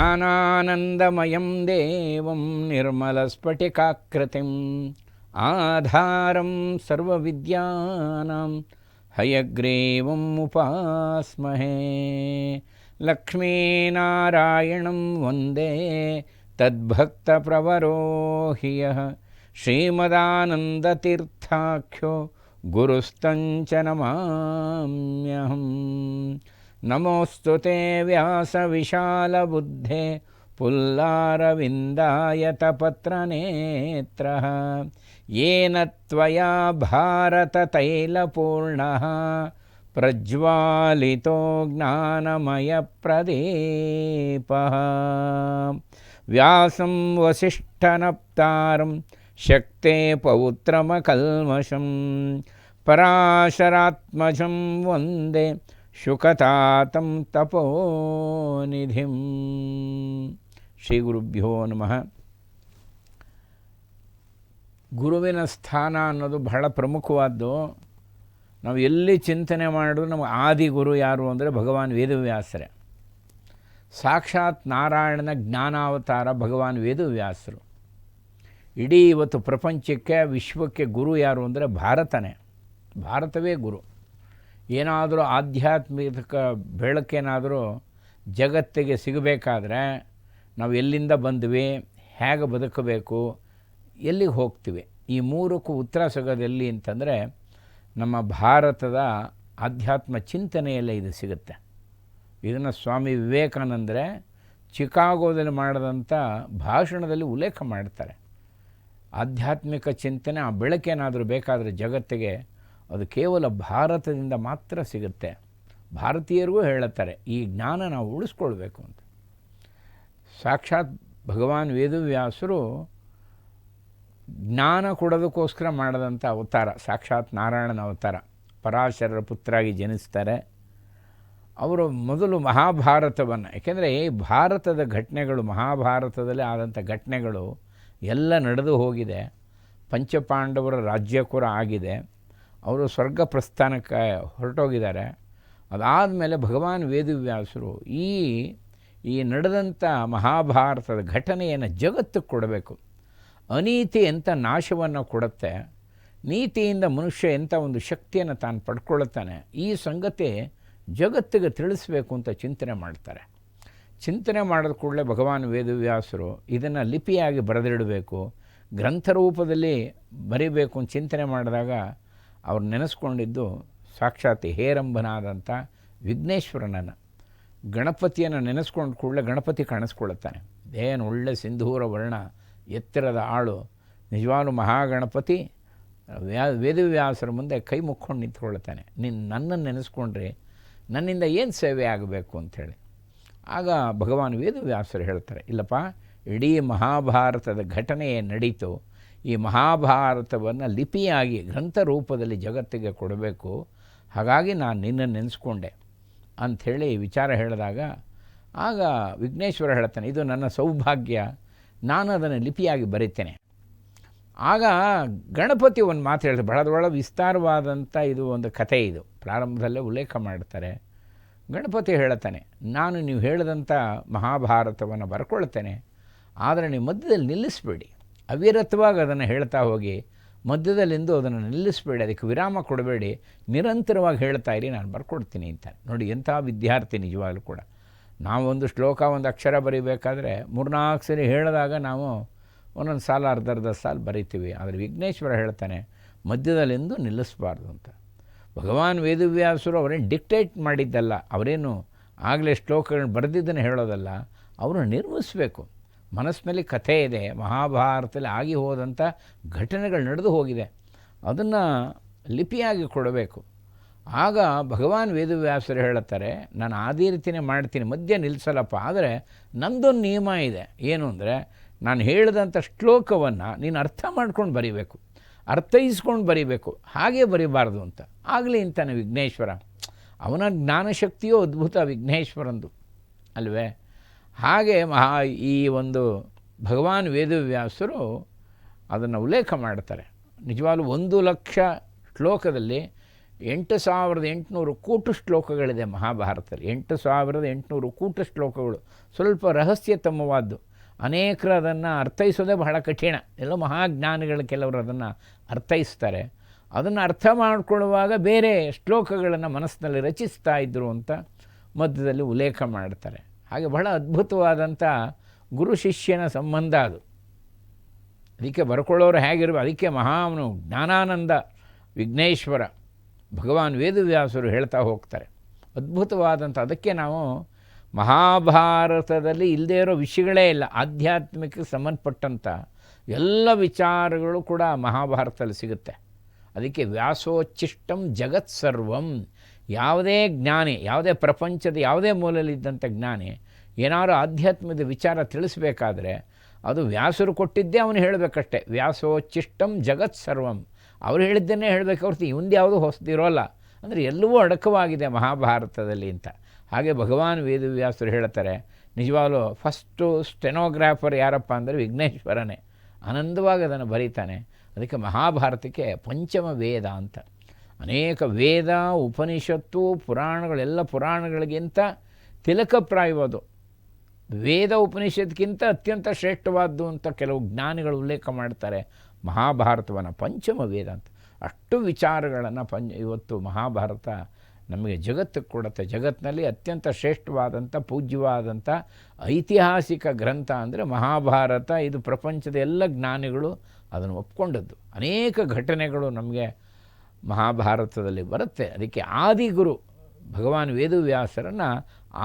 ಜ್ಞಾನಾನಂದಮಯಂ ದೇವಂ ನಿರ್ಮಲಸ್ಫಟಿಕಾಕೃತಿಂ ಆಧಾರಂ ಸರ್ವವಿದ್ಯಾನಾಂ ಹಯಗ್ರೀವಂ ಉಪಾಸ್ಮಹೇ. ಲಕ್ಷ್ಮೀನಾರಾಯಣಂ ವಂದೇ ತದ್ಭಕ್ತಪ್ರವರೋ ಹಿ ಯಃ ಶ್ರೀಮದಾನಂದತೀರ್ಥಾಖ್ಯೋ ಗುರುಸ್ತಂಚ ನಮಾಮ್ಯಹಂ. ನಮೋऽस्तु ते ವ್ಯಾಸವಿಶಾಲಬುದ್ಧೇ ಪುಲ್ಲಾರವಿಂದಾಯತಪತ್ರನೇತ್ರಃ. ಯೇನ ತ್ವಯಾ ಭಾರತತೈಲಪೂರ್ಣಃ ಪ್ರಜ್ವಾಲಿತೋ ಜ್ಞಾನಮಯಪ್ರದೀಪಃ. ವ್ಯಾಸಂ ವಸಿಷ್ಠನಪ್ತಾರಂ ಶಕ್ತೆ ಪೌತ್ರಮಕಲ್ಮಷಂ ಪರಾಶರಾತ್ಮಜಂ ವಂದೇ ಶುಕತಾತಂ ತಪೋನಿಧಿಂ. ಶ್ರೀ ಗುರುಭ್ಯೋ ನಮಃ. ಗುರುವಿನ ಸ್ಥಾನ ಅನ್ನೋದು ಬಹಳ ಪ್ರಮುಖವಾದ್ದು. ನಾವು ಎಲ್ಲಿ ಚಿಂತನೆ ಮಾಡಿದ್ರು ನಮಗೆ ಆದಿ ಗುರು ಯಾರು ಅಂದರೆ ಭಗವಾನ್ ವೇದವ್ಯಾಸರೇ. ಸಾಕ್ಷಾತ್ ನಾರಾಯಣನ ಜ್ಞಾನಾವತಾರ ಭಗವಾನ್ ವೇದವ್ಯಾಸರು. ಇಡೀ ಇವತ್ತು ಪ್ರಪಂಚಕ್ಕೆ ವಿಶ್ವಕ್ಕೆ ಗುರು ಯಾರು ಅಂದರೆ ಭಾರತನೇ. ಭಾರತವೇ ಗುರು. ಏನಾದರೂ ಆಧ್ಯಾತ್ಮಿಕ ಬೆಳಕೇನಾದರೂ ಜಗತ್ತಿಗೆ ಸಿಗಬೇಕಾದ್ರೆ ನಾವು ಎಲ್ಲಿಂದ ಬಂದ್ವಿ, ಹೇಗೆ ಬದುಕಬೇಕು, ಎಲ್ಲಿಗೆ ಹೋಗ್ತೀವಿ, ಈ ಮೂರಕ್ಕೂ ಉತ್ತರ ಸಿಗೋದು ಎಲ್ಲಿ ಅಂತಂದರೆ ನಮ್ಮ ಭಾರತದ ಆಧ್ಯಾತ್ಮ ಚಿಂತನೆಯಲ್ಲೇ ಇದು ಸಿಗುತ್ತೆ. ಇದನ್ನು ಸ್ವಾಮಿ ವಿವೇಕಾನಂದರೆ ಚಿಕಾಗೋದಲ್ಲಿ ಮಾಡಿದಂಥ ಭಾಷಣದಲ್ಲಿ ಉಲ್ಲೇಖ ಮಾಡ್ತಾರೆ. ಆಧ್ಯಾತ್ಮಿಕ ಚಿಂತನೆ, ಆ ಬೆಳಕೇನಾದರೂ ಬೇಕಾದರೆ ಜಗತ್ತಿಗೆ ಅದು ಕೇವಲ ಭಾರತದಿಂದ ಮಾತ್ರ ಸಿಗುತ್ತೆ. ಭಾರತೀಯರಿಗೂ ಹೇಳುತ್ತಾರೆ ಈ ಜ್ಞಾನ ನಾವು ಉಳಿಸ್ಕೊಳ್ಬೇಕು ಅಂತ. ಸಾಕ್ಷಾತ್ ಭಗವಾನ್ ವೇದವ್ಯಾಸರು ಜ್ಞಾನ ಕೊಡೋದಕ್ಕೋಸ್ಕರ ಮಾಡಿದಂಥ ಅವತಾರ ಸಾಕ್ಷಾತ್ ನಾರಾಯಣನ ಅವತಾರ. ಪರಾಶರರ ಪುತ್ರಾಗಿ ಜನಿಸ್ತಾರೆ. ಅವರು ಮೊದಲು ಮಹಾಭಾರತವನ್ನು, ಏಕೆಂದರೆ ಭಾರತದ ಘಟನೆಗಳು, ಮಹಾಭಾರತದಲ್ಲಿ ಆದಂಥ ಘಟನೆಗಳು ಎಲ್ಲ ನಡೆದು ಹೋಗಿದೆ. ಪಂಚಪಾಂಡವರ ರಾಜ್ಯ ಕೂಡ ಆಗಿದೆ. ಅವರು ಸ್ವರ್ಗ ಪ್ರಸ್ಥಾನಕ್ಕೆ ಹೊರಟೋಗಿದ್ದಾರೆ. ಅದಾದಮೇಲೆ ಭಗವಾನ್ ವೇದವ್ಯಾಸರು ಈ ನಡೆದಂಥ ಮಹಾಭಾರತದ ಘಟನೆಯನ್ನು ಜಗತ್ತಿಗೆ ಕೊಡಬೇಕು. ಅನೀತಿ ಎಂಥ ನಾಶವನ್ನು ಕೊಡುತ್ತೆ, ನೀತಿಯಿಂದ ಮನುಷ್ಯ ಎಂಥ ಒಂದು ಶಕ್ತಿಯನ್ನು ತಾನು ಪಡ್ಕೊಳ್ಳುತ್ತಾನೆ, ಈ ಸಂಗತಿ ಜಗತ್ತಿಗೆ ತಿಳಿಸ್ಬೇಕು ಅಂತ ಚಿಂತನೆ ಮಾಡ್ತಾರೆ. ಚಿಂತನೆ ಮಾಡಿದ ಕೂಡಲೇ ಭಗವಾನ್ ವೇದವ್ಯಾಸರು ಇದನ್ನು ಲಿಪಿಯಾಗಿ ಬರೆದಿಡಬೇಕು, ಗ್ರಂಥರೂಪದಲ್ಲಿ ಬರೀಬೇಕು ಅಂತ ಚಿಂತನೆ ಮಾಡಿದಾಗ ಅವ್ರು ನೆನೆಸ್ಕೊಂಡಿದ್ದು ಸಾಕ್ಷಾತ್ ಹೇರಂಬನಾದಂಥ ವಿಘ್ನೇಶ್ವರನನ್ನು. ಗಣಪತಿಯನ್ನು ನೆನೆಸ್ಕೊಂಡು ಕೂಡಲೇ ಗಣಪತಿ ಕಾಣಿಸ್ಕೊಳ್ಳುತ್ತಾನೆ. ಏನು ಒಳ್ಳೆ ಸಿಂಧೂರ ವರ್ಣ, ಎತ್ತರದ ಆಳು, ನಿಜವಾಗ್ಲೂ ಮಹಾಗಣಪತಿ ವೇದವ್ಯಾಸರ ಮುಂದೆ ಕೈ ಮುಕ್ಕೊಂಡು ನಿಂತ್ಕೊಳ್ತಾನೆ. ನನ್ನನ್ನು ನೆನೆಸ್ಕೊಂಡ್ರೆ ನನ್ನಿಂದ ಏನು ಸೇವೆ ಆಗಬೇಕು ಅಂಥೇಳಿ. ಆಗ ಭಗವಾನ್ ವೇದವ್ಯಾಸರು ಹೇಳ್ತಾರೆ, ಇಲ್ಲಪ್ಪ, ಇಡೀ ಮಹಾಭಾರತದ ಘಟನೆ ನಡೀತು, ಈ ಮಹಾಭಾರತವನ್ನು ಲಿಪಿಯಾಗಿ ಗ್ರಂಥ ರೂಪದಲ್ಲಿ ಜಗತ್ತಿಗೆ ಕೊಡಬೇಕು, ಹಾಗಾಗಿ ನಾನು ನಿನ್ನನ್ನು ನೆನೆಸ್ಕೊಂಡೆ ಅಂಥೇಳಿ ವಿಚಾರ ಹೇಳಿದಾಗ ಆಗ ವಿಘ್ನೇಶ್ವರ ಹೇಳ್ತಾನೆ, ಇದು ನನ್ನ ಸೌಭಾಗ್ಯ, ನಾನು ಅದನ್ನು ಲಿಪಿಯಾಗಿ ಬರೀತೇನೆ. ಆಗ ಗಣಪತಿ ಒಂದು ಮಾತು ಹೇಳ್ತಾರೆ, ಬಹಳ ವಿಸ್ತಾರವಾದಂಥ ಇದು ಒಂದು ಕಥೆ. ಇದು ಪ್ರಾರಂಭದಲ್ಲೇ ಉಲ್ಲೇಖ ಮಾಡ್ತಾರೆ. ಗಣಪತಿ ಹೇಳ್ತಾನೆ, ನಾನು ನೀವು ಹೇಳಿದಂಥ ಮಹಾಭಾರತವನ್ನು ಬರ್ಕೊಳ್ತೇನೆ, ಆದರೆ ನೀವು ಮಧ್ಯದಲ್ಲಿ ನಿಲ್ಲಿಸಬೇಡಿ, ಅವಿರತವಾಗಿ ಅದನ್ನು ಹೇಳ್ತಾ ಹೋಗಿ, ಮಧ್ಯದಲ್ಲಿಂದು ಅದನ್ನು ನಿಲ್ಲಿಸಬೇಡಿ, ಅದಕ್ಕೆ ವಿರಾಮ ಕೊಡಬೇಡಿ, ನಿರಂತರವಾಗಿ ಹೇಳ್ತಾ ಇರಿ, ನಾನು ಬರ್ಕೊಡ್ತೀನಿ ಅಂತ. ನೋಡಿ ಎಂಥ ವಿದ್ಯಾರ್ಥಿ ನಿಜವಾಗ್ಲೂ ಕೂಡ. ನಾವೊಂದು ಶ್ಲೋಕ, ಒಂದು ಅಕ್ಷರ ಬರೀಬೇಕಾದ್ರೆ 3-4 ಸರಿ ಹೇಳಿದಾಗ ನಾವು ಒಂದೊಂದು ಸಾಲ ಅರ್ಧ ಸಾಲು ಬರೀತೀವಿ. ಆದರೆ ವಿಘ್ನೇಶ್ವರ ಹೇಳ್ತಾನೆ, ಮಧ್ಯದಲ್ಲಿಂದು ನಿಲ್ಲಿಸಬಾರ್ದು ಅಂತ. ಭಗವಾನ್ ವೇದವ್ಯಾಸರು ಅವರೇನು ಡಿಕ್ಟೇಟ್ ಮಾಡಿದ್ದಲ್ಲ, ಅವರೇನು ಆಗಲೇ ಶ್ಲೋಕಗಳನ್ನ ಬರೆದಿದ್ದನ್ನು ಹೇಳೋದಲ್ಲ, ಅವರು ನಿರ್ಮಿಸಬೇಕು. ಮನಸ್ಸಿನಲ್ಲಿ ಕಥೆ ಇದೆ, ಮಹಾಭಾರತದಲ್ಲಿ ಆಗಿ ಹೋದಂಥ ಘಟನೆಗಳು ನಡೆದು ಹೋಗಿದೆ, ಅದನ್ನು ಲಿಪಿಯಾಗಿ ಕೊಡಬೇಕು. ಆಗ ಭಗವಾನ್ ವೇದವ್ಯಾಸರು ಹೇಳುತ್ತಾರೆ, ನಾನು ಅದೇ ರೀತಿಯೇ ಮಾಡ್ತೀನಿ, ಮಧ್ಯೆ ನಿಲ್ಲಿಸಲ್ಲಪ್ಪ, ಆದರೆ ನನ್ನದೊಂದು ನಿಯಮ ಇದೆ. ಏನು ಅಂದರೆ, ನಾನು ಹೇಳಿದಂಥ ಶ್ಲೋಕವನ್ನು ನೀನು ಅರ್ಥ ಮಾಡ್ಕೊಂಡು ಬರೀಬೇಕು, ಅರ್ಥೈಸ್ಕೊಂಡು ಬರೀಬೇಕು, ಹಾಗೇ ಬರೀಬಾರ್ದು ಅಂತ. ಆಗಲಿ ಅಂತಾನೆ ವಿಘ್ನೇಶ್ವರ. ಅವನ ಜ್ಞಾನಶಕ್ತಿಯೂ ಅದ್ಭುತ ವಿಘ್ನೇಶ್ವರಂದು ಅಲ್ವೇ. ಹಾಗೆ ಈ ಒಂದು ಭಗವಾನ್ ವೇದವ್ಯಾಸರು ಅದನ್ನು ಉಲ್ಲೇಖ ಮಾಡ್ತಾರೆ. ನಿಜವಾಗ್ಲೂ 1,00,000 ಶ್ಲೋಕದಲ್ಲಿ 8800 ಕೂಟು ಶ್ಲೋಕಗಳಿದೆ ಮಹಾಭಾರತದಲ್ಲಿ. 8800 ಕೂಟು ಶ್ಲೋಕಗಳು. ಸ್ವಲ್ಪ ರಹಸ್ಯತಮವಾದ್ದು. ಅನೇಕರು ಅದನ್ನು ಅರ್ಥೈಸೋದೇ ಬಹಳ ಕಠಿಣ. ಎಲ್ಲೋ ಮಹಾಜ್ಞಾನಿಗಳು ಕೆಲವರು ಅದನ್ನು ಅರ್ಥೈಸ್ತಾರೆ. ಅದನ್ನು ಅರ್ಥ ಮಾಡಿಕೊಳ್ಳುವಾಗ ಬೇರೆ ಶ್ಲೋಕಗಳನ್ನು ಮನಸ್ಸಿನಲ್ಲಿ ರಚಿಸ್ತಾ ಇದ್ದರು ಅಂತ ಮಧ್ಯದಲ್ಲಿ ಉಲ್ಲೇಖ ಮಾಡ್ತಾರೆ. ಹಾಗೆ ಬಹಳ ಅದ್ಭುತವಾದಂಥ ಗುರು ಶಿಷ್ಯನ ಸಂಬಂಧ ಅದು. ಅದಕ್ಕೆ ಬರ್ಕೊಳ್ಳೋರು ಹೇಗಿರ್ಬೇಕು, ಅದಕ್ಕೆ ಮಹಾವನು ಜ್ಞಾನಾನಂದ ವಿಘ್ನೇಶ್ವರ ಭಗವಾನ್ ವೇದವ್ಯಾಸರು ಹೇಳ್ತಾ ಹೋಗ್ತಾರೆ. ಅದ್ಭುತವಾದಂಥ, ಅದಕ್ಕೆ ನಾವು ಮಹಾಭಾರತದಲ್ಲಿ ಇಲ್ಲದೇ ಇರೋ ವಿಷಯಗಳೇ ಇಲ್ಲ. ಆಧ್ಯಾತ್ಮಿಕಕ್ಕೆ ಸಂಬಂಧಪಟ್ಟಂಥ ಎಲ್ಲ ವಿಚಾರಗಳು ಕೂಡ ಮಹಾಭಾರತದಲ್ಲಿ ಸಿಗುತ್ತೆ. ಅದಕ್ಕೆ ವ್ಯಾಸೋಚ್ಚಿಷ್ಟಂ ಜಗತ್ಸರ್ವಂ. ಯಾವುದೇ ಜ್ಞಾನಿ, ಯಾವುದೇ ಪ್ರಪಂಚದ ಯಾವುದೇ ಮೂಲಲ್ಲಿದ್ದಂಥ ಜ್ಞಾನಿ ಏನಾದರೂ ಆಧ್ಯಾತ್ಮದ ವಿಚಾರ ತಿಳಿಸ್ಬೇಕಾದ್ರೆ ಅದು ವ್ಯಾಸರು ಕೊಟ್ಟಿದ್ದೇ ಅವನು ಹೇಳಬೇಕಷ್ಟೆ. ವ್ಯಾಸೋಚ್ಚಿಷ್ಟಂ ಜಗತ್ಸರ್ವಂ, ಅವ್ರು ಹೇಳಿದ್ದನ್ನೇ ಹೇಳಬೇಕು ಹೊರತು ಇವಂದು ಯಾವುದೂ ಹೊಸದಿರೋಲ್ಲ. ಅಂದರೆ ಎಲ್ಲವೂ ಅಡಕವಾಗಿದೆ ಮಹಾಭಾರತದಲ್ಲಿ ಅಂತ. ಹಾಗೆ ಭಗವಾನ್ ವೇದವ್ಯಾಸರು ಹೇಳ್ತಾರೆ, ನಿಜವಾಗಲೂ ಫಸ್ಟು ಸ್ಟೆನೋಗ್ರಾಫರ್ ಯಾರಪ್ಪ ಅಂದರೆ ವಿಘ್ನೇಶ್ವರನೇ. ಆನಂದವಾಗಿ ಅದನ್ನು ಬರೀತಾನೆ. ಅದಕ್ಕೆ ಮಹಾಭಾರತಕ್ಕೆ ಪಂಚಮ ವೇದ ಅಂತ. ಅನೇಕ ವೇದ, ಉಪನಿಷತ್ತು, ಪುರಾಣಗಳೆಲ್ಲ ಪುರಾಣಗಳಿಗಿಂತ ತಿಲಕಪ್ರಾಯವಾದು. ವೇದ ಉಪನಿಷತ್ಗಿಂತ ಅತ್ಯಂತ ಶ್ರೇಷ್ಠವಾದ್ದು ಅಂತ ಕೆಲವು ಜ್ಞಾನಿಗಳು ಉಲ್ಲೇಖ ಮಾಡ್ತಾರೆ ಮಹಾಭಾರತವನ್ನು. ಪಂಚಮ ವೇದ ಅಂತ. ಅಷ್ಟು ವಿಚಾರಗಳನ್ನು ಇವತ್ತು ಮಹಾಭಾರತ ನಮಗೆ ಜಗತ್ತಿಗೆ ಕೊಡುತ್ತೆ. ಜಗತ್ತಿನಲ್ಲಿ ಅತ್ಯಂತ ಶ್ರೇಷ್ಠವಾದಂಥ ಪೂಜ್ಯವಾದಂಥ ಐತಿಹಾಸಿಕ ಗ್ರಂಥ ಅಂದರೆ ಮಹಾಭಾರತ. ಇದು ಪ್ರಪಂಚದ ಎಲ್ಲ ಜ್ಞಾನಿಗಳು ಅದನ್ನು ಒಪ್ಕೊಂಡದ್ದು. ಅನೇಕ ಘಟನೆಗಳು ನಮಗೆ ಮಹಾಭಾರತದಲ್ಲಿ ಬರುತ್ತೆ. ಅದಕ್ಕೆ ಆದಿಗುರು ಭಗವಾನ್ ವೇದವ್ಯಾಸರನ್ನು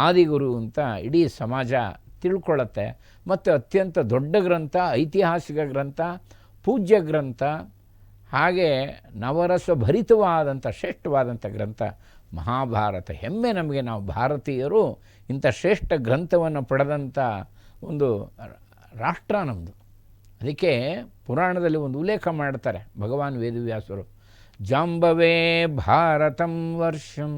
ಆದಿಗುರು ಅಂತ ಇಡೀ ಸಮಾಜ ತಿಳ್ಕೊಳ್ಳುತ್ತೆ. ಮತ್ತು ಅತ್ಯಂತ ದೊಡ್ಡ ಗ್ರಂಥ, ಐತಿಹಾಸಿಕ ಗ್ರಂಥ, ಪೂಜ್ಯ ಗ್ರಂಥ, ಹಾಗೆ ನವರಸ ಭರಿತವಾದಂಥ ಶ್ರೇಷ್ಠವಾದಂಥ ಗ್ರಂಥ ಮಹಾಭಾರತ. ಹೆಮ್ಮೆ ನಮಗೆ, ನಾವು ಭಾರತೀಯರು ಇಂಥ ಶ್ರೇಷ್ಠ ಗ್ರಂಥವನ್ನು ಪಡೆದಂಥ ಒಂದು ರಾಷ್ಟ್ರ ನಮ್ಮದು. ಅದಕ್ಕೆ ಪುರಾಣದಲ್ಲಿ ಒಂದು ಉಲ್ಲೇಖ ಮಾಡ್ತಾರೆ ಭಗವಾನ್ ವೇದವ್ಯಾಸರು, ಜಾಂಬವೇ ಭಾರತಂ ವರ್ಷಂ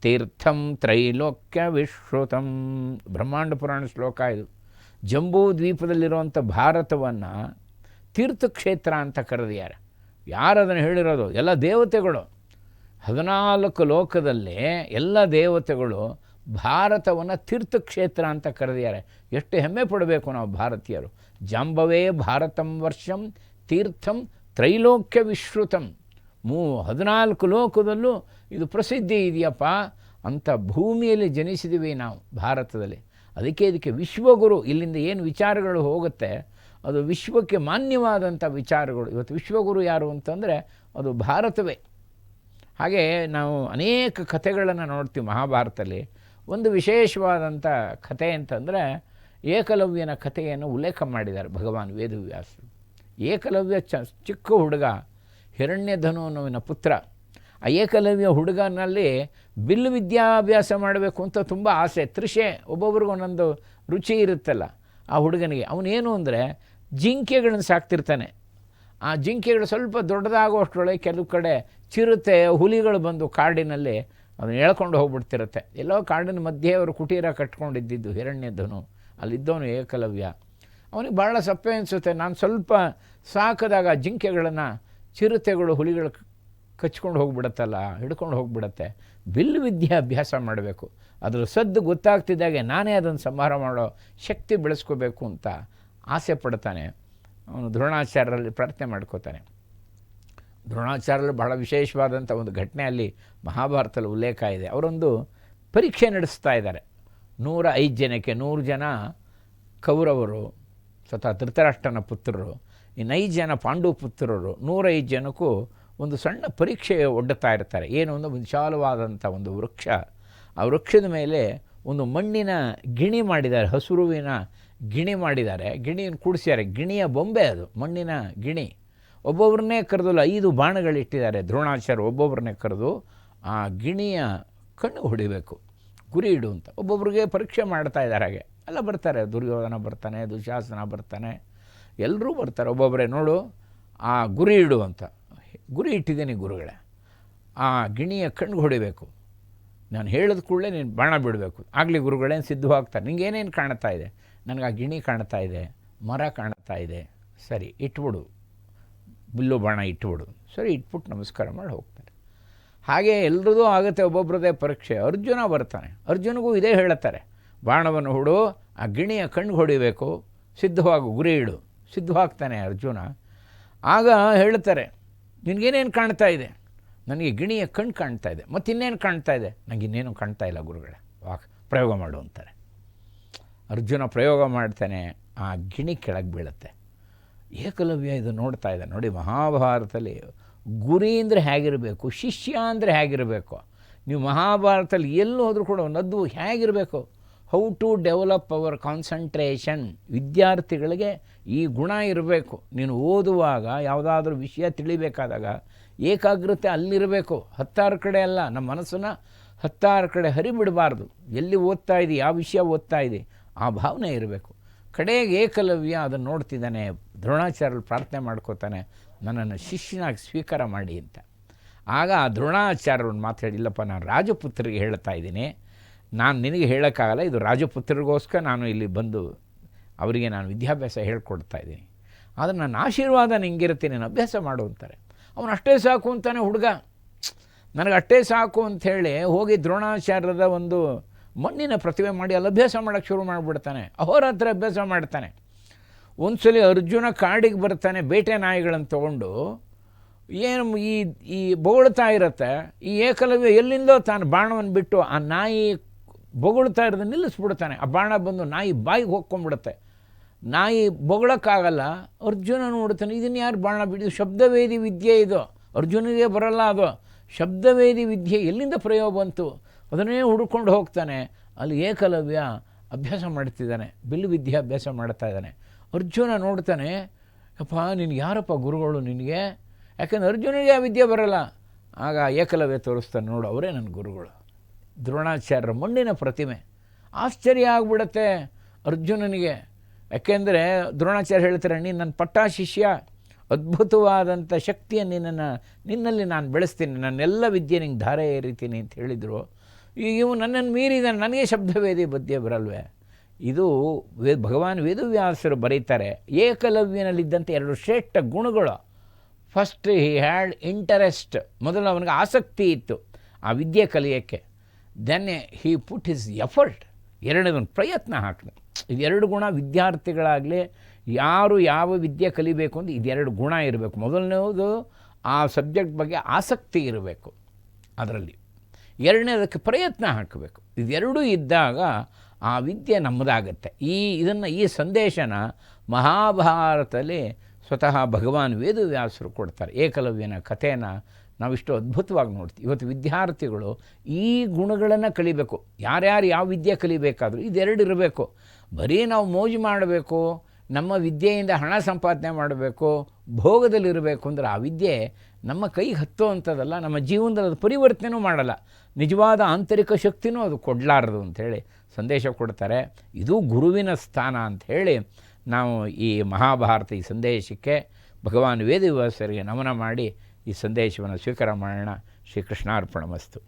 ತೀರ್ಥಂ ತ್ರೈಲೋಕ್ಯ ವಿಶ್ರುತಂ. ಬ್ರಹ್ಮಾಂಡ ಪುರಾಣ ಶ್ಲೋಕ ಇದು. ಜಂಬೂ ದ್ವೀಪದಲ್ಲಿರುವಂಥ ಭಾರತವನ್ನು ತೀರ್ಥಕ್ಷೇತ್ರ ಅಂತ ಕರೆದಿದ್ದಾರೆ. ಯಾರದನ್ನು ಹೇಳಿರೋದು? ಎಲ್ಲ ದೇವತೆಗಳು. 14 ಲೋಕದಲ್ಲೇ ಎಲ್ಲ ದೇವತೆಗಳು ಭಾರತವನ್ನು ತೀರ್ಥಕ್ಷೇತ್ರ ಅಂತ ಕರೆದಿದ್ದಾರೆ. ಎಷ್ಟು ಹೆಮ್ಮೆ ಪಡಬೇಕು ನಾವು ಭಾರತೀಯರು. ಜಾಂಬವೇ ಭಾರತಂ ವರ್ಷಂ ತೀರ್ಥಂ ತ್ರೈಲೋಕ್ಯ ವಿಶ್ರುತಂ. 14 ಲೋಕದಲ್ಲೂ ಇದು ಪ್ರಸಿದ್ಧಿ ಇದೆಯಪ್ಪ ಅಂಥ ಭೂಮಿಯಲ್ಲಿ ಜನಿಸಿದ್ದೀವಿ ನಾವು ಭಾರತದಲ್ಲಿ. ಇದಕ್ಕೆ ವಿಶ್ವಗುರು. ಇಲ್ಲಿಂದ ಏನು ವಿಚಾರಗಳು ಹೋಗುತ್ತೆ ಅದು ವಿಶ್ವಕ್ಕೆ ಮಾನ್ಯವಾದಂಥ ವಿಚಾರಗಳು. ಇವತ್ತು ವಿಶ್ವಗುರು ಯಾರು ಅಂತಂದರೆ ಅದು ಭಾರತವೇ. ಹಾಗೆ ನಾವು ಅನೇಕ ಕಥೆಗಳನ್ನು ನೋಡ್ತೀವಿ ಮಹಾಭಾರತದಲ್ಲಿ. ಒಂದು ವಿಶೇಷವಾದಂಥ ಕಥೆ ಅಂತಂದರೆ ಏಕಲವ್ಯನ ಕಥೆಯನ್ನು ಉಲ್ಲೇಖ ಮಾಡಿದ್ದಾರೆ ಭಗವಾನ್ ವೇದವ್ಯಾಸರು. ಏಕಲವ್ಯ ಚಿಕ್ಕ ಹುಡುಗ, ಹಿರಣ್ಯಧನುವಿನ ಪುತ್ರ. ಆ ಏಕಲವ್ಯ ಹುಡುಗನಲ್ಲಿ ಬಿಲ್ಲು ವಿದ್ಯಾಭ್ಯಾಸ ಮಾಡಬೇಕು ಅಂತ ತುಂಬ ಆಸೆ, ತೃಷೆ. ಒಬ್ಬೊಬ್ರಿಗೂ ಒಂದೊಂದು ರುಚಿ ಇರುತ್ತಲ್ಲ ಆ ಹುಡುಗನಿಗೆ. ಅವನೇನು ಅಂದರೆ ಜಿಂಕೆಗಳನ್ನು ಸಾಕ್ತಿರ್ತಾನೆ. ಆ ಜಿಂಕೆಗಳು ಸ್ವಲ್ಪ ದೊಡ್ಡದಾಗುವಷ್ಟರೊಳಗೆ ಕೆಲವು ಕಡೆ ಚಿರತೆ, ಹುಲಿಗಳು ಬಂದು ಕಾಡಿನಲ್ಲಿ ಅದನ್ನು ಎಳ್ಕೊಂಡು ಹೋಗ್ಬಿಡ್ತಿರುತ್ತೆ. ಎಲ್ಲೋ ಕಾಡಿನ ಮಧ್ಯೆ ಅವರು ಕುಟೀರ ಕಟ್ಕೊಂಡಿದ್ದು ಹಿರಣ್ಯಧನು. ಅಲ್ಲಿದ್ದವನು ಏಕಲವ್ಯ. ಅವನಿಗೆ ಭಾಳ ಸಪ್ಪೆ ಅನಿಸುತ್ತೆ. ನಾನು ಸ್ವಲ್ಪ ಸಾಕಿದಾಗ ಜಿಂಕೆಗಳನ್ನು ಚಿರತೆಗಳು, ಹುಲಿಗಳು ಕಚ್ಕೊಂಡು ಹೋಗ್ಬಿಡತ್ತಲ್ಲ, ಹಿಡ್ಕೊಂಡು ಹೋಗ್ಬಿಡತ್ತೆ. ಬಿಲ್ಲು ವಿದ್ಯಾಭ್ಯಾಸ ಮಾಡಬೇಕು. ಅದರ ಸದ್ದು ಗೊತ್ತಾಗ್ತಿದ್ದಾಗೆ ನಾನೇ ಅದನ್ನು ಸಂಹಾರ ಮಾಡೋ ಶಕ್ತಿ ಬೆಳೆಸ್ಕೋಬೇಕು ಅಂತ ಆಸೆ ಪಡ್ತಾನೆ. ಅವನು ದ್ರೋಣಾಚಾರ್ಯರಲ್ಲಿ ಪ್ರಾರ್ಥನೆ ಮಾಡ್ಕೋತಾನೆ. ದ್ರೋಣಾಚಾರ್ಯರಲ್ಲಿ ಬಹಳ ವಿಶೇಷವಾದಂಥ ಒಂದು ಘಟನೆ ಅಲ್ಲಿ ಮಹಾಭಾರತದಲ್ಲಿ ಉಲ್ಲೇಖ ಇದೆ. ಅವರೊಂದು ಪರೀಕ್ಷೆ ನಡೆಸ್ತಾ ಇದ್ದಾರೆ. 105 ಜನಕ್ಕೆ, 100 ಜನ ಕೌರವರು ಸ್ವತಃ ಧೃತರಾಷ್ಟ್ರನ ಪುತ್ರರು, ಇನ್ನು 5 ಜನ ಪಾಂಡು ಪುತ್ರರು, 105 ಜನಕ್ಕೂ ಒಂದು ಸಣ್ಣ ಪರೀಕ್ಷೆ ಒಡ್ಡುತ್ತಾ ಇರ್ತಾರೆ. ಏನು ಒಂದು ವಿಶಾಲವಾದಂಥ ಒಂದು ವೃಕ್ಷ. ಆ ವೃಕ್ಷದ ಮೇಲೆ ಒಂದು ಮಣ್ಣಿನ ಗಿಣಿ ಮಾಡಿದ್ದಾರೆ, ಹಸುರುವಿನ ಗಿಣಿ ಮಾಡಿದ್ದಾರೆ. ಗಿಣಿಯನ್ನು ಕೂಡಿಸಿದ್ದಾರೆ. ಗಿಣಿಯ ಬೊಂಬೆ ಅದು, ಮಣ್ಣಿನ ಗಿಣಿ. ಒಬ್ಬೊಬ್ಬರನ್ನೇ ಕರೆದು 5 ಬಾಣಗಳಿಟ್ಟಿದ್ದಾರೆ. ದ್ರೋಣಾಚಾರ್ಯ ಒಬ್ಬೊಬ್ಬರನ್ನೇ ಕರೆದು ಆ ಗಿಣಿಯ ಕಣ್ಣು ಹೊಡಿಬೇಕು, ಗುರಿ ಇಡು ಅಂತ ಒಬ್ಬೊಬ್ರಿಗೆ ಪರೀಕ್ಷೆ ಮಾಡ್ತಾ ಇದ್ದಾರೆ. ಹಾಗೆ ಎಲ್ಲ ಬರ್ತಾರೆ. ದುರ್ಯೋಧನ ಬರ್ತಾನೆ, ದುಶಾಸನ ಬರ್ತಾನೆ, ಎಲ್ಲರೂ ಬರ್ತಾರೆ. ಒಬ್ಬೊಬ್ಬರೇ ನೋಡು ಆ ಗುರಿ ಇಡು ಅಂತ. ಗುರಿ ಇಟ್ಟಿದ್ದೀನಿ ಗುರುಗಳೇ, ಆ ಗಿಣಿಯ ಕಣ್ಣು ಹೊಡಿಬೇಕು, ನಾನು ಹೇಳಿದ ಕೂಡಲೇ ನೀನು ಬಾಣ ಬಿಡಬೇಕು. ಆಗಲಿ ಗುರುಗಳೇನು ಸಿದ್ಧವಾಗ್ತಾರೆ. ನಿಂಗೇನೇನು ಕಾಣ್ತಾ ಇದೆ? ನನಗೆ ಆ ಗಿಣಿ ಕಾಣ್ತಾ ಇದೆ, ಮರ ಕಾಣ್ತಾ ಇದೆ. ಸರಿ ಇಟ್ಬಿಡು, ಬಿಲ್ಲು ಬಾಣ ಇಟ್ಬಿಡು. ಸರಿ ಇಟ್ಬಿಟ್ಟು ನಮಸ್ಕಾರ ಮಾಡಿ ಹೋಗ್ತಾರೆ. ಹಾಗೆ ಎಲ್ರದೂ ಆಗುತ್ತೆ, ಒಬ್ಬೊಬ್ಬರದೇ ಪರೀಕ್ಷೆ. ಅರ್ಜುನ ಬರ್ತಾನೆ, ಅರ್ಜುನಿಗೂ ಇದೇ ಹೇಳುತ್ತಾರೆ, ಬಾಣವನ್ನು ಹೂಡು, ಆ ಗಿಣಿಯ ಕಣ್ಣಿಗೆ ಹೊಡಿಬೇಕು, ಸಿದ್ಧವಾಗಿ ಗುರಿ ಇಡು. ಸಿದ್ಧವಾಗ್ತಾನೆ ಅರ್ಜುನ. ಆಗ ಹೇಳ್ತಾರೆ, ನಿನಗೇನೇನು ಕಾಣ್ತಾ ಇದೆ? ನನಗೆ ಗಿಣಿಯ ಕಣ್ಣು ಕಾಣ್ತಾ ಇದೆ. ಮತ್ತು ಇನ್ನೇನು ಕಾಣ್ತಾ ಇದೆ? ನನಗೆ ಇನ್ನೇನು ಕಾಣ್ತಾ ಇಲ್ಲ ಗುರುಗಳೇ, ಪ್ರಯೋಗ ಮಾಡು ಅಂತಾರೆ. ಅರ್ಜುನ ಪ್ರಯೋಗ ಮಾಡ್ತಾನೆ, ಆ ಗಿಣಿ ಕೆಳಗೆ ಬೀಳುತ್ತೆ. ಏಕಲವ್ಯ ಇದು ನೋಡ್ತಾ ಇದೆ. ನೋಡಿ, ಮಹಾಭಾರತದಲ್ಲಿ ಗುರಿ ಅಂದರೆ ಹೇಗಿರಬೇಕು, ಶಿಷ್ಯ ಅಂದರೆ ಹೇಗಿರಬೇಕು. ನೀವು ಮಹಾಭಾರತದಲ್ಲಿ ಎಲ್ಲಿ ಹೋದರೂ ಕೂಡ ನದ್ದು ಹೇಗಿರಬೇಕು, how to develop our concentration. ವಿದ್ಯಾರ್ಥಿಗಳಿಗೆ ಈ ಗುಣ ಇರಬೇಕು. ನೀನು ಓದುವಾಗ ಯಾವುದಾದ್ರೂ ವಿಷಯ ತಿಳಿಬೇಕಾದಾಗ ಏಕಾಗ್ರತೆ ಅಲ್ಲಿರಬೇಕು, ಹತ್ತಾರು ಕಡೆ ಅಲ್ಲ. ನಮ್ಮ ಮನಸ್ಸನ್ನು ಹತ್ತಾರು ಕಡೆ ಹರಿಬಿಡಬಾರ್ದು. ಎಲ್ಲಿ ಓದ್ತಾ ಇದ್ದೀವಿ, ಯಾವ ವಿಷಯ ಓದ್ತಾ ಇದ್ದೀವಿ, ಆ ಭಾವನೆ ಇರಬೇಕು. ಕಡೆಗೆ ಏಕಲವ್ಯ ಅದನ್ನು ನೋಡ್ತಿದ್ದಾನೆ. ದ್ರೋಣಾಚಾರ್ಯರು ಪ್ರಾರ್ಥನೆ ಮಾಡ್ಕೋತಾನೆ, ನನ್ನನ್ನು ಶಿಷ್ಯನಾಗಿ ಸ್ವೀಕಾರ ಮಾಡಿ ಅಂತ. ಆಗ ದ್ರೋಣಾಚಾರ್ಯರನ್ನು ಮಾತಾಡಿ, ಇಲ್ಲಪ್ಪ ನಾನು ರಾಜಪುತ್ರಿಗೆ ಹೇಳ್ತಾ ಇದ್ದೀನಿ, ನಾನು ನಿನಗೆ ಹೇಳೋಕ್ಕಾಗಲ್ಲ, ಇದು ರಾಜಪುತ್ರರಿಗೋಸ್ಕರ ನಾನು ಇಲ್ಲಿ ಬಂದು ಅವರಿಗೆ ನಾನು ವಿದ್ಯಾಭ್ಯಾಸ ಹೇಳ್ಕೊಡ್ತಾ ಇದ್ದೀನಿ. ಆದರೆ ನನ್ನ ಆಶೀರ್ವಾದ ನಿಂಗಿರುತ್ತೆ, ನೀನು ಅಭ್ಯಾಸ ಮಾಡು ಅಂತಾರೆ. ಅವನು ಅಷ್ಟೇ ಸಾಕು ಅಂತಾನೆ ಹುಡುಗ. ನನಗೆ ಅಷ್ಟೇ ಸಾಕು ಅಂಥೇಳಿ ಹೋಗಿ ದ್ರೋಣಾಚಾರ್ಯದ ಒಂದು ಮಣ್ಣಿನ ಪ್ರತಿಮೆ ಮಾಡಿ ಅಲ್ಲಿ ಅಭ್ಯಾಸ ಮಾಡೋಕ್ಕೆ ಶುರು ಮಾಡಿಬಿಡ್ತಾನೆ. ಅಹೋರಾತ್ರ ಅಭ್ಯಾಸ ಮಾಡ್ತಾನೆ. ಒಂದು ಸಲ ಅರ್ಜುನ ಕಾಡಿಗೆ ಬರ್ತಾನೆ, ಬೇಟೆ ನಾಯಿಗಳನ್ನು ತೊಗೊಂಡು. ಏನು ಈ ಬೊಗಳ್ತಾ ಇರುತ್ತೆ. ಈ ಏಕಲವ್ಯ ಎಲ್ಲಿಂದೋ ತಾನು ಬಾಣವನ್ನು ಬಿಟ್ಟು ಆ ನಾಯಿ ಬೊಗಳ್ತಾ ಇರೋದು ನಿಲ್ಲಿಸ್ಬಿಡ್ತಾನೆ. ಆ ಬಾಣ ಬಂದು ನಾಯಿ ಬಾಯಿಗೆ ಹೋಗ್ಕೊಂಡ್ಬಿಡುತ್ತೆ. ನಾಯಿ ಬೊಗಳಕ್ಕಾಗಲ್ಲ. ಅರ್ಜುನ ನೋಡ್ತಾನೆ, ಇದನ್ನು ಯಾರು ಬಾಣ ಬಿಡಿದು? ಶಬ್ದವೇದಿ ವಿದ್ಯೆ ಇದು, ಅರ್ಜುನಿಗೆ ಬರಲ್ಲ ಅದು. ಶಬ್ದವೇದಿ ವಿದ್ಯೆ ಎಲ್ಲಿಂದ ಪ್ರಯೋಗ ಬಂತು? ಅದನ್ನೇ ಹುಡ್ಕೊಂಡು ಹೋಗ್ತಾನೆ. ಅಲ್ಲಿ ಏಕಲವ್ಯ ಅಭ್ಯಾಸ ಮಾಡ್ತಿದ್ದಾನೆ, ಬಿಲ್ಲು ವಿದ್ಯಾಭ್ಯಾಸ ಮಾಡ್ತಾ ಇದ್ದಾನೆ. ಅರ್ಜುನ ನೋಡ್ತಾನೆ, ಅಪ್ಪ ನಿನಗೆ ಯಾರಪ್ಪ ಗುರುಗಳು ನಿನಗೆ? ಯಾಕೆಂದ್ರೆ ಅರ್ಜುನಿಗೆ ಆ ವಿದ್ಯೆ ಬರಲ್ಲ. ಆಗ ಏಕಲವ್ಯ ತೋರಿಸ್ತಾನೆ, ನೋಡು ಅವರೇ ನನ್ನ ಗುರುಗಳು, ದ್ರೋಣಾಚಾರ್ಯರ ಮಣ್ಣಿನ ಪ್ರತಿಮೆ. ಆಶ್ಚರ್ಯ ಆಗಿಬಿಡತ್ತೆ ಅರ್ಜುನನಿಗೆ. ಯಾಕೆಂದರೆ ದ್ರೋಣಾಚಾರ್ಯ ಹೇಳ್ತಾರೆ, ನೀನು ನನ್ನ ಪಟ್ಟ ಶಿಷ್ಯ, ಅದ್ಭುತವಾದಂಥ ಶಕ್ತಿಯನ್ನು ನಿನ್ನಲ್ಲಿ ನಾನು ಬೆಳೆಸ್ತೀನಿ, ನನ್ನೆಲ್ಲ ವಿದ್ಯೆ ನಿಂಗೆ ಧಾರೆ ಏರಿತೀನಿ ಅಂತ ಹೇಳಿದರು. ಈಗ ಇವು ನನ್ನನ್ನು ಮೀರಿದ, ನನಗೆ ಶಬ್ದವೇದಿ ಬದ್ಯ ಬರಲ್ವೇ? ಇದು ಭಗವಾನ್ ವೇದವ್ಯಾಸರು ಬರೀತಾರೆ. ಏಕಲವ್ಯನಲ್ಲಿದ್ದಂಥ ಎರಡು ಶ್ರೇಷ್ಠ ಗುಣಗಳು. ಫಸ್ಟ್, ಹಿ ಹ್ಯಾಡ್ ಇಂಟರೆಸ್ಟ್, ಮೊದಲು ಅವನಿಗೆ ಆಸಕ್ತಿ ಇತ್ತು ಆ ವಿದ್ಯೆ ಕಲಿಯೋಕ್ಕೆ. Then he put his effort, ಎರಡನೇದೊಂದು ಪ್ರಯತ್ನ ಹಾಕಿದೆ. ಇದೆರಡು ಗುಣ ವಿದ್ಯಾರ್ಥಿಗಳಾಗಲಿ ಯಾರು ಯಾವ ವಿದ್ಯೆ ಕಲಿಬೇಕು ಅಂತ ಇದೆರಡು ಗುಣ ಇರಬೇಕು. ಮೊದಲನೇದು ಆ ಸಬ್ಜೆಕ್ಟ್ ಬಗ್ಗೆ ಆಸಕ್ತಿ ಇರಬೇಕು ಅದರಲ್ಲಿ. ಎರಡನೇದಕ್ಕೆ ಪ್ರಯತ್ನ ಹಾಕಬೇಕು. ಇದೆರಡೂ ಇದ್ದಾಗ ಆ ವಿದ್ಯೆ ನಮ್ಮದಾಗತ್ತೆ. ಈ ಸಂದೇಶನ ಮಹಾಭಾರತದಲ್ಲಿ ಸ್ವತಃ ಭಗವಾನ್ ವೇದವ್ಯಾಸರು ಕೊಡ್ತಾರೆ. ಏಕಲವ್ಯನ ಕಥೆಯನ್ನು ನಾವಿಷ್ಟು ಅದ್ಭುತವಾಗಿ ನೋಡ್ತೀವಿ. ಇವತ್ತು ವಿದ್ಯಾರ್ಥಿಗಳು ಈ ಗುಣಗಳನ್ನು ಕಲಿಬೇಕು. ಯಾರ್ಯಾರು ಯಾವ ವಿದ್ಯೆ ಕಲಿಬೇಕಾದರೂ ಇದೆರಡು ಇರಬೇಕು. ಬರೀ ನಾವು ಮೋಜು ಮಾಡಬೇಕು, ನಮ್ಮ ವಿದ್ಯೆಯಿಂದ ಹಣ ಸಂಪಾದನೆ ಮಾಡಬೇಕು, ಭೋಗದಲ್ಲಿರಬೇಕು ಅಂದರೆ ಆ ವಿದ್ಯೆ ನಮ್ಮ ಕೈಗೆ ಹತ್ತುವಂಥದ್ದಲ್ಲ, ನಮ್ಮ ಜೀವನದಲ್ಲಿ ಅದು ಪರಿವರ್ತನೆಯೂ ಮಾಡಲ್ಲ, ನಿಜವಾದ ಆಂತರಿಕ ಶಕ್ತಿನೂ ಅದು ಕೊಡಲಾರದು ಅಂಥೇಳಿ ಸಂದೇಶ ಕೊಡ್ತಾರೆ. ಇದು ಗುರುವಿನ ಸ್ಥಾನ ಅಂಥೇಳಿ ನಾವು ಈ ಮಹಾಭಾರತ ಈ ಸಂದೇಶಕ್ಕೆ ಭಗವಾನ್ ವೇದವ್ಯಾಸರಿಗೆ ನಮನ ಮಾಡಿ ಈ ಸಂದೇಶವನ್ನು ಸ್ವೀಕಾರ ಮಾಡೋಣ. ಶ್ರೀಕೃಷ್ಣಾರ್ಪಣಮಸ್ತು.